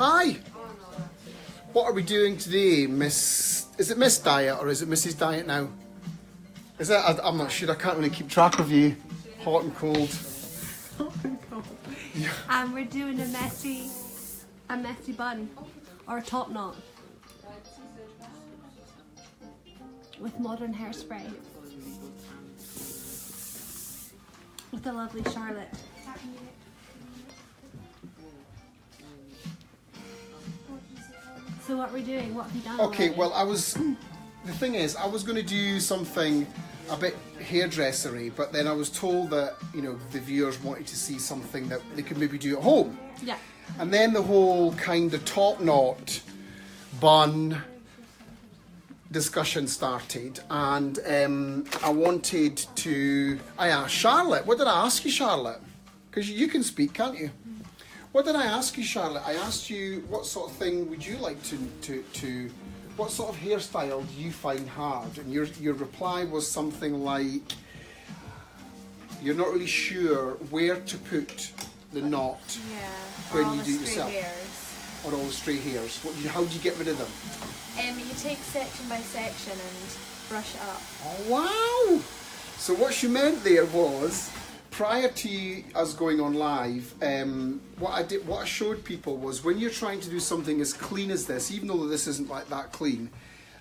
Hi. What are we doing today, Miss? Is it Miss Diet or is it Mrs. Diet now? Is it? I'm not sure. I can't really keep track of you. Hot and cold. Hot and cold. We're doing a messy bun or a top knot with modern hairspray with the lovely Charlotte. So what are we doing? What have you done? Okay, already? well, the thing is, I was going to do something a bit hairdressery, but then I was told that, you know, the viewers wanted to see something that they could maybe do at home. Yeah. And then the whole kind of top knot bun discussion started, and I asked Charlotte. What did I ask you, Charlotte? Because you can speak, can't you? What did I ask you, Charlotte? I asked you what sort of thing would you like to what sort of hairstyle do you find hard? And your reply was something like, you're not really sure where to put the knot when you do it yourself. Hairs. Or all the stray hairs. How do you get rid of them? You take section by section and brush it up. Oh wow! So what she meant there was, prior to us going on live, what I showed people was, when you're trying to do something as clean as this, even though this isn't like that clean,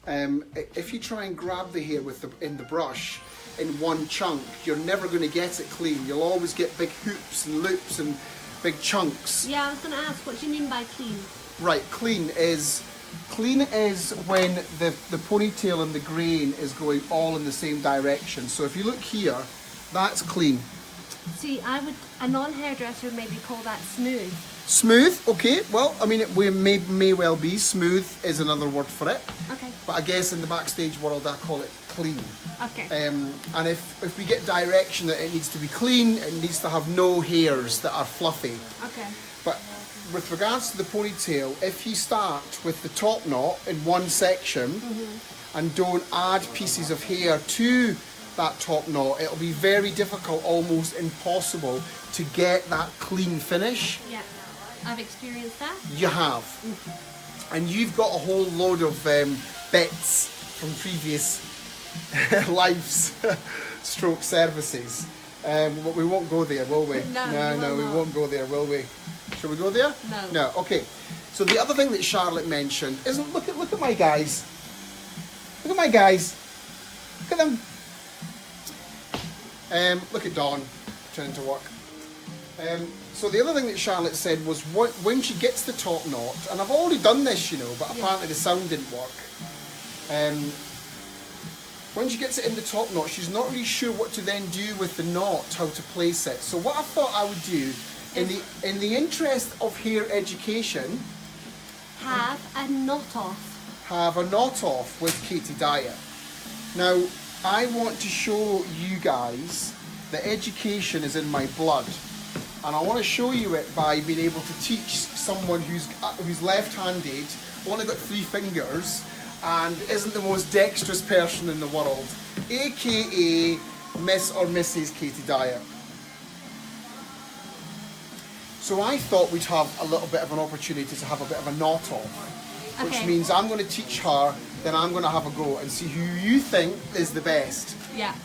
if you try and grab the hair in the brush in one chunk, you're never going to get it clean. You'll always get big hoops and loops and big chunks. Yeah, I was going to ask, what do you mean by clean? Right, clean is when the ponytail and the grain is going all in the same direction. So if you look here, that's clean. See, a non-hairdresser would maybe call that smooth. Smooth, okay. Well, I mean, it may well be. Smooth is another word for it. Okay. But I guess in the backstage world, I call it clean. Okay. And if we get direction that it needs to be clean, it needs to have no hairs that are fluffy. Okay. But with regards to the ponytail, if you start with the top knot in one section and don't add pieces of hair to that top knot, it'll be very difficult, almost impossible, to get that clean finish. Yeah, I've experienced that. You have. And you've got a whole load of bits from previous lives stroke services. But we won't go there, will we? No, we won't go there, will we? Shall we go there? No. No, okay. So the other thing that Charlotte mentioned is, look at my guys. Look at my guys. Look at them. Look at Dawn trying to work. So the other thing that Charlotte said was, when she gets the top knot, and I've already done this, you know, but apparently the sound didn't work. When she gets it in the top knot, she's not really sure what to then do with the knot, how to place it. So what I thought I would do, in the interest of hair education, Have a knot off. Have a knot off with Katie Dyer. Now, I want to show you guys that education is in my blood, and I want to show you it by being able to teach someone who's left-handed, only got 3 fingers, and isn't the most dexterous person in the world, aka Miss or Mrs. Katie Dyer. So I thought we'd have a little bit of an opportunity to have a bit of a knot off, which means I'm going to teach her, then I'm going to have a go and see who you think is the best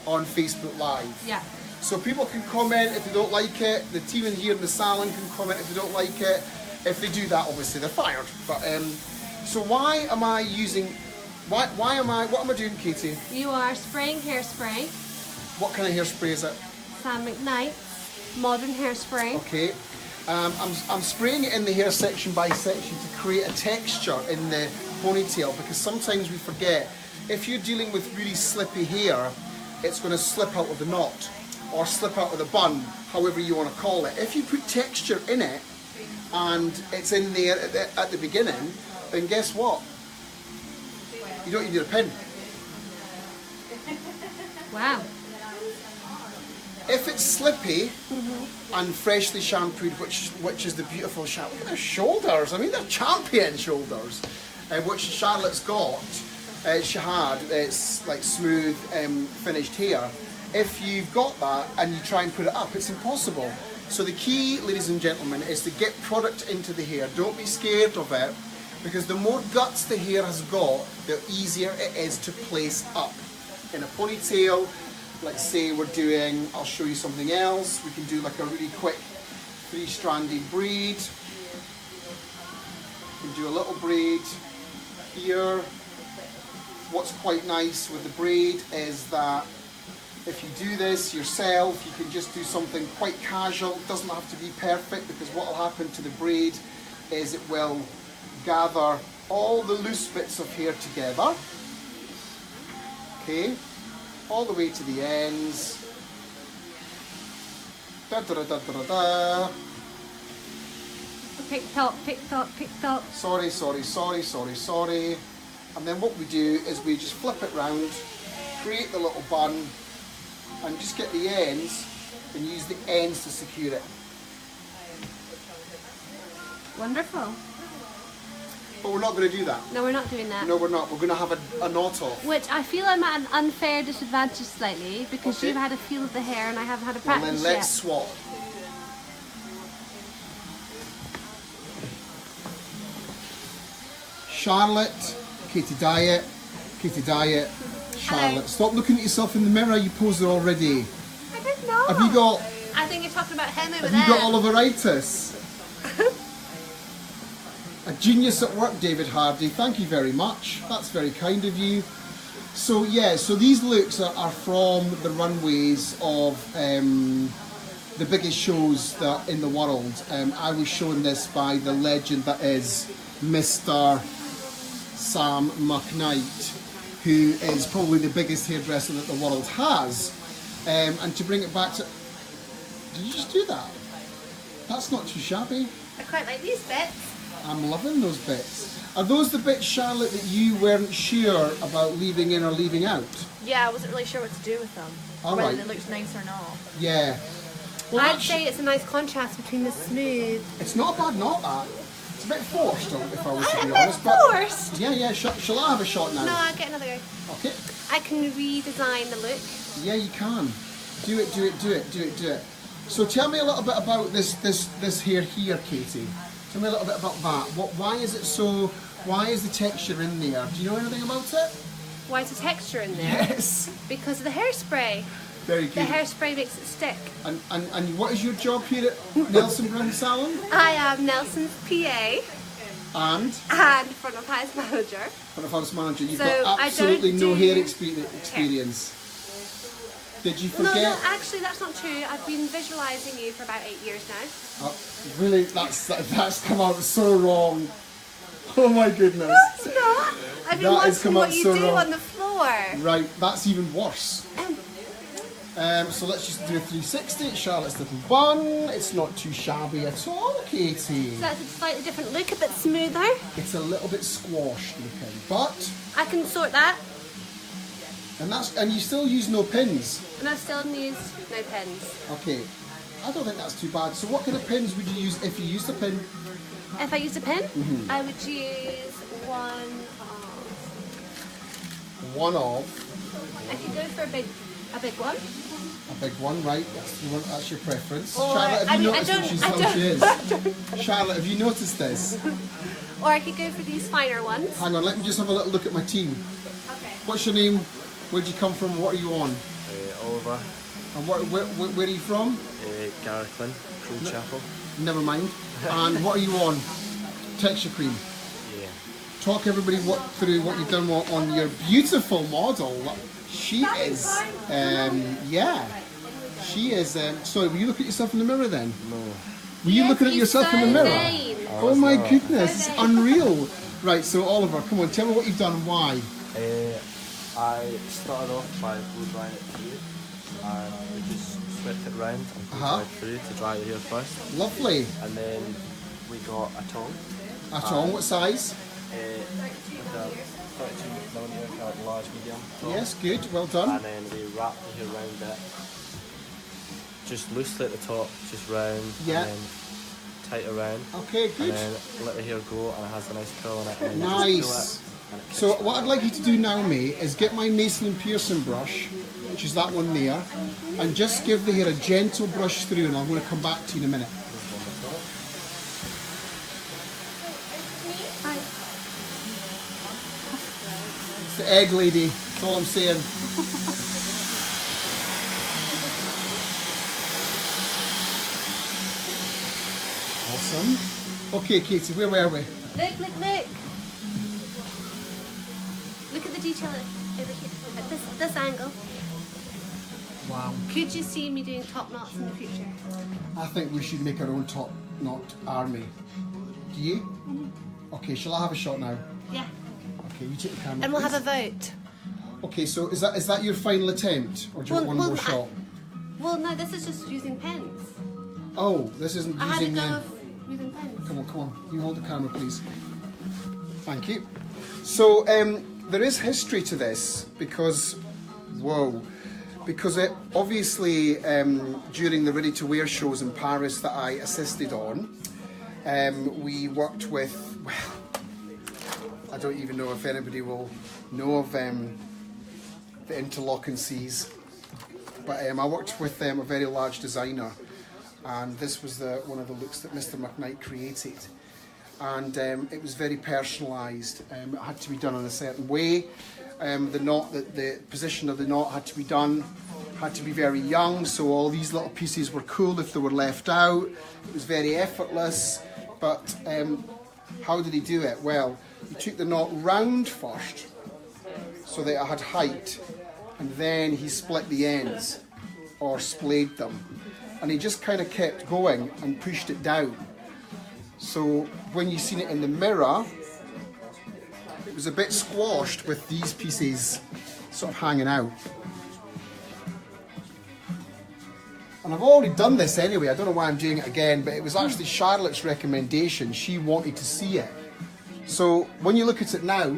on Facebook Live. Yeah. So people can comment if they don't like it, the team in here in the salon can comment if they don't like it. If they do that, obviously they're fired. But so what am I doing, Katie? You are spraying hairspray. What kind of hairspray is it? Sam McKnight's modern hairspray. Okay. I'm spraying it in the hair section by section to create a texture in the ponytail, because sometimes we forget, if you're dealing with really slippy hair, it's going to slip out of the knot or slip out of the bun, however you want to call it. If you put texture in it and it's in there at the beginning, then guess what? You don't need a pin. Wow. If it's slippy and freshly shampooed, which is the beautiful shampoo, look at her shoulders. I mean, they're champion shoulders, which Charlotte's got. She had, it's like smooth finished hair. If you've got that and you try and put it up, it's impossible. So the key, ladies and gentlemen, is to get product into the hair. Don't be scared of it, because the more guts the hair has got, the easier it is to place up. In a ponytail, let's say we're doing, I'll show you something else. We can do like a really quick 3-stranded braid. We can do a little braid here. What's quite nice with the braid is that if you do this yourself, you can just do something quite casual. It doesn't have to be perfect, because what will happen to the braid is it will gather all the loose bits of hair together. Okay, all the way to the ends. Da da da da da da. Pick top, pick top, pick top. Sorry. And then what we do is we just flip it round, create the little bun, and just get the ends and use the ends to secure it. Wonderful. But we're not going to do that. No, we're not doing that. No, we're not. We're going to have a knot off. Which I feel I'm at an unfair disadvantage slightly, because Okay. you've had a feel of the hair and I haven't had a Well, practice then yet. let's swap. Charlotte, Katie Diet, Charlotte. Hello. Stop looking at yourself in the mirror. You posed it already. I don't know. Have you got? I think you're talking about him over Have there. you got Oliveritis? A genius at work, David Hardy. Thank you very much. That's very kind of you. So yeah, so these looks are from the runways of the biggest shows that in the world. I was shown this by the legend that is Mr. Sam McKnight, who is probably the biggest hairdresser that the world has. And to bring it back to... Did you just do that? That's not too shabby. I quite like these bits. I'm loving those bits. Are those the bits, Charlotte, that you weren't sure about leaving in or leaving out? Yeah, I wasn't really sure what to do with them. All whether right. they looked nice or not. Yeah. Well, I'd say it's a nice contrast between the smooth. it's not a bad knot, that. It's a bit forced, if I was to A be bit honest. forced? Yeah. Shall I have a shot now? No, I'll get another go. Okay. I can redesign the look. Yeah, you can. Do it. So tell me a little bit about this hair here, Katie. Tell me a little bit about that. Why is it so? Why is the texture in there? Do you know anything about it? Why is the texture in there? Yes. Because of the hairspray. Very The good. hairspray makes it stick. And what is your job here at Nelson Brown Salon? I am Nelson's PA And front of house manager. front of house manager, you've So, got I absolutely don't no do hair experience. Did you No, forget? actually that's not true. I've been visualising you for about 8 years now. Really, that's come out so wrong. Oh my goodness. No, it's not. I've been That has watching come what out you so do wrong. on the floor. Right, that's even worse. So let's just do a 360. Charlotte's little bun. It's not too shabby at all, Katie. So that's a slightly different look, a bit smoother. It's a little bit squashed looking, but I can sort that. and you still use no pins. And I still use no pins. Okay, I don't think that's too bad. So what kind of pins would you use if you used a pin? If I used a pin, Mm-hmm. I would use one One of I could go for a big one. a big one, right? That's your preference. Or- Charlotte, have I you mean, I noticed don't- how I she is? Charlotte, have you noticed this? Or I could go for these finer ones. Hang on, let me just have a little look at my team. Okay. What's your name? Where'd you come from? What are you on? Oliver, And where are you from? Garricklin, Crow Chapel. Never mind. And what are you on? Texture cream. Yeah. Talk everybody through what you've done on your beautiful model. She is, yeah. She is, sorry, were you looking at yourself in the mirror then? No. Were you looking at yourself in the mirror? Vain. Oh my not. goodness, unreal. Right, so Oliver, come on, tell me what you've done and why. I started off by blow drying it through, and we just swept it round and blow dried through to dry your hair first. Lovely. And then we got a tong. At all, what size? With a 32mm kind of large medium tong. Yes, good, well done. And then we wrapped the hair around it, just loosely at the top, just round, Yeah. and then tight around. Okay, And good. then let the hair go, and it has a nice curl in it. And then you just Nice. pull it, and it So kicks what I'd like you to do now, mate, is get my Mason and Pearson brush which is that one there, and just give the hair a gentle brush through, and I'm going to come back to you in a minute. It's the egg lady, that's all I'm saying. Awesome. Okay, Katie, where were we? Look, look, look. Look at the detail over here, at this angle. Wow. Could you see me doing top knots in the future? I think we should make our own top knot army. Do you? Mm-hmm. Okay, shall I have a shot now? Yeah. Okay, you take the camera. And we'll please. have a vote. Okay, so is that your final attempt, or do you want one more shot? Well, no, this is just using pens. Oh, this isn't I had to using. go of using pens. Come on. You hold the camera, please. Thank you. So there is history to this because, because it obviously during the Ready to Wear shows in Paris that I assisted on, we worked with. Well, I don't even know if anybody will know of the interlocking seas, but I worked with a very large designer, and this was one of the looks that Mr. McKnight created, and it was very personalised. It had to be done in a certain way. The position of the knot had to be very young, so all these little pieces were cool if they were left out. It was very effortless, but how did he do it? Well, he took the knot round first, so that it had height, and then he split the ends, or splayed them, and he just kind of kept going and pushed it down. So when you seen it in the mirror, it was a bit squashed with these pieces sort of hanging out. And I've already done this anyway, I don't know why I'm doing it again, but it was actually Charlotte's recommendation. She wanted to see it. So when you look at it now,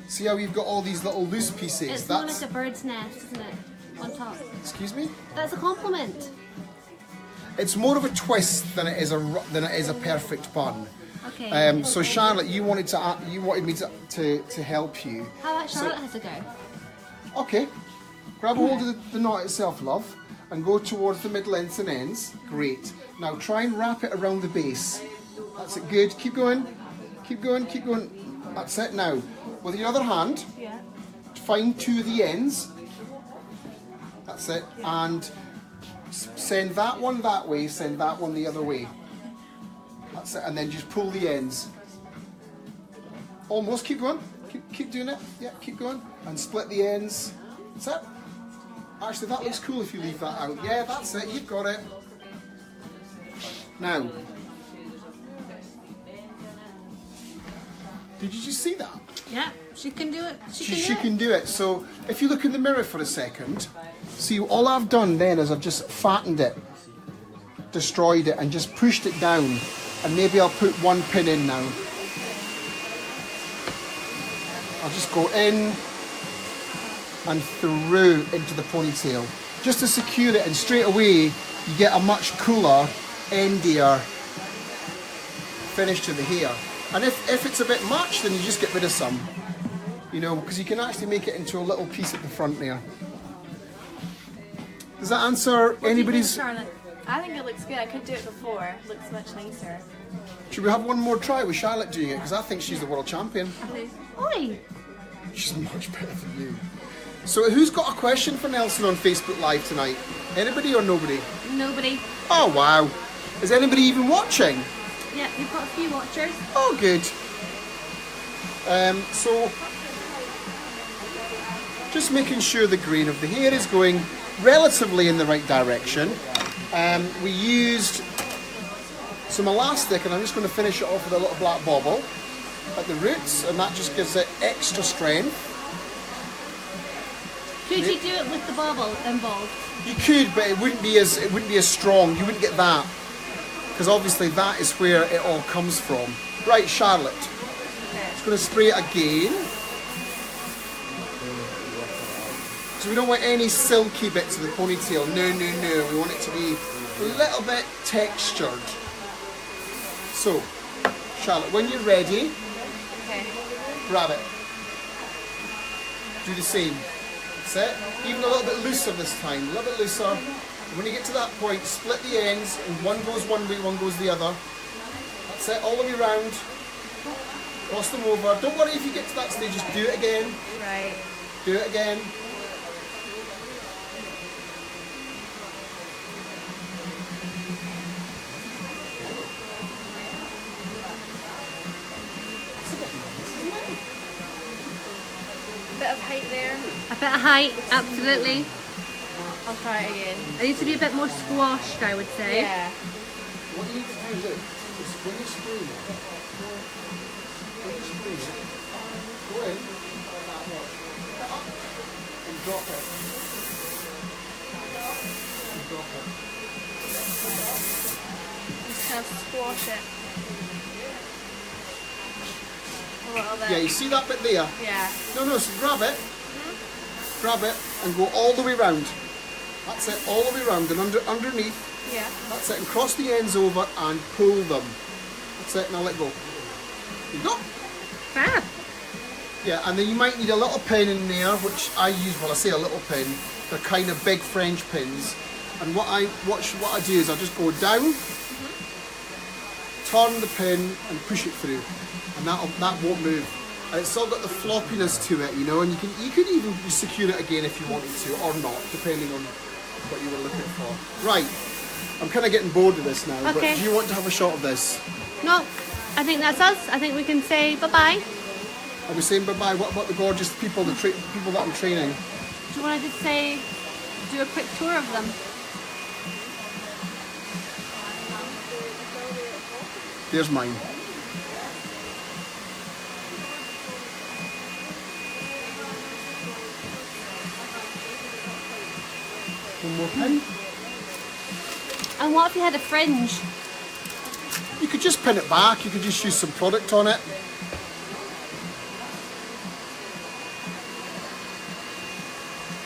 see how we've got all these little loose pieces? It's more like a bird's nest, isn't it? On top. Excuse me? That's a compliment. It's more of a twist than it is a perfect bun. Okay. So Charlotte, you wanted me to help you. How about Charlotte has a go? Okay. Grab hold of the knot itself, love, and go towards the middle ends and ends. Great. Now try and wrap it around the base. That's it. Good. Keep going. Keep going. Keep going. That's it. Now, with your other hand, find two of the ends. That's it. And send that one that way, send that one the other way. That's it. And then just pull the ends. Almost. Keep going. Keep doing it. Yeah, keep going. And split the ends. That's it. Actually, that looks cool if you leave that out. Yeah, that's it. You've got it. Now, did you just see that? Yeah, she can do it. She can do it. So if you look in the mirror for a second, see, all I've done then is I've just fattened it, destroyed it, and just pushed it down. And maybe I'll put one pin in now. I'll just go in and through into the ponytail, just to secure it, and straight away you get a much cooler, endier finish to the hair. And if it's a bit much, then you just get rid of some, you know, because you can actually make it into a little piece at the front there. Does that answer anybody's? Charlotte? I think it looks good. I could do it before. It looks much nicer. Should we have one more try with Charlotte doing it? Because I think she's the world champion. Oi! She's much better than you. So who's got a question for Nelson on Facebook Live tonight? Anybody or nobody? Nobody. Oh wow. Is anybody even watching? Yeah, we've got a few watchers. Oh good. So just making sure the grain of the hair is going relatively in the right direction. We used some elastic, and I'm just going to finish it off with a little black bobble at the roots, and that just gives it extra strength. Could you do it with the bobble involved? You could, but it wouldn't be as strong. You wouldn't get that, because obviously that is where it all comes from. Right, Charlotte. Just going to spray it again. So we don't want any silky bits of the ponytail. No, no, no. We want it to be a little bit textured. So, Charlotte, when you're ready, grab it. Do the same. That's it. Even a little bit looser this time, a little bit looser. And when you get to that point, split the ends, and one goes one way, one goes the other. That's it, all the way round. Cross them over. Don't worry if you get to that stage, just do it again. Right. Do it again. Bit of height there. A bit of height, absolutely. I'll try it again. It needs to be a bit more squashed, I would say. Yeah. What you need to do is when you spray it, go in, and drop it. And drop it. Just kind of squash it. A little bit. Yeah, you see that bit there? Yeah. No, so grab it, grab it, and go all the way round. That's it, all the way round, and underneath. Yeah. That's it, and cross the ends over and pull them. That's it, now let go. There you go. Fab. Yeah, and then you might need a little pin in there, which I use, well I say a little pin, they're kind of big French pins. And what I do is I just go down, turn the pin and push it through. And that won't move. And it's still got the floppiness to it, you know, and you could even secure it again if you wanted to, or not, depending on what you were looking for. Right, I'm kind of getting bored of this now, Okay. but do you want to have a shot of this? No, I think that's us. I think we can say bye-bye. Are we saying bye-bye? What about the gorgeous people, people that I'm training? Do you want to just say, do a quick tour of them? There's mine. One more pin. And what if you had a fringe? You could just pin it back, you could just use some product on it.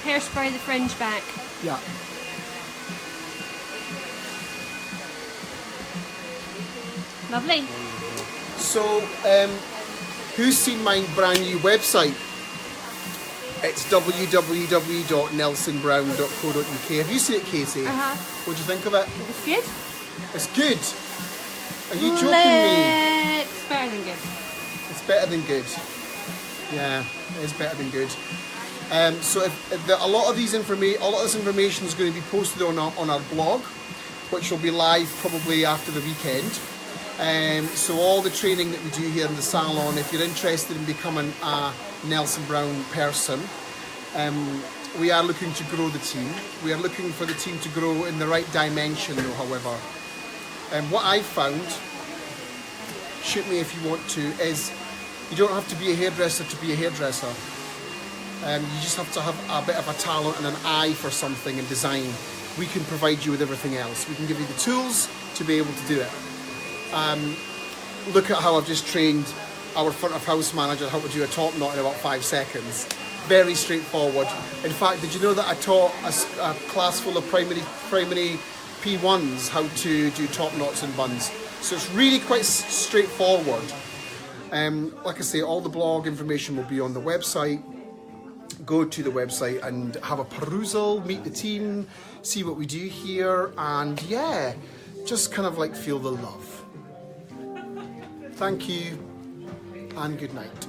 Hairspray the fringe back. Yeah. Lovely. So, who's seen my brand new website? It's www.nelsonbrown.co.uk. Have you seen it, Katie? Uh-huh. What do you think of it? It's good. It's good. Are you joking me? It's better than good. It's better than good. Yeah, it is better than good. So a lot of this information is going to be posted on our blog, which will be live probably after the weekend. So all the training that we do here in the salon, if you're interested in becoming a Nelson Brown person, we are looking to grow the team. We are looking for the team to grow in the right dimension though, however. What I've found, shoot me if you want to, is you don't have to be a hairdresser to be a hairdresser. You just have to have a bit of a talent and an eye for something and design. We can provide you with everything else. We can give you the tools to be able to do it. Look at how I've just trained our front of house manager how to do a top knot in about 5 seconds. Very straightforward. In fact, did you know that I taught a class full of primary P1s how to do top knots and buns? So it's really quite straightforward. Like I say, all the blog information will be on the website. Go to the website and have a perusal, meet the team, see what we do here, and yeah, just kind of like feel the love. Thank you, and good night.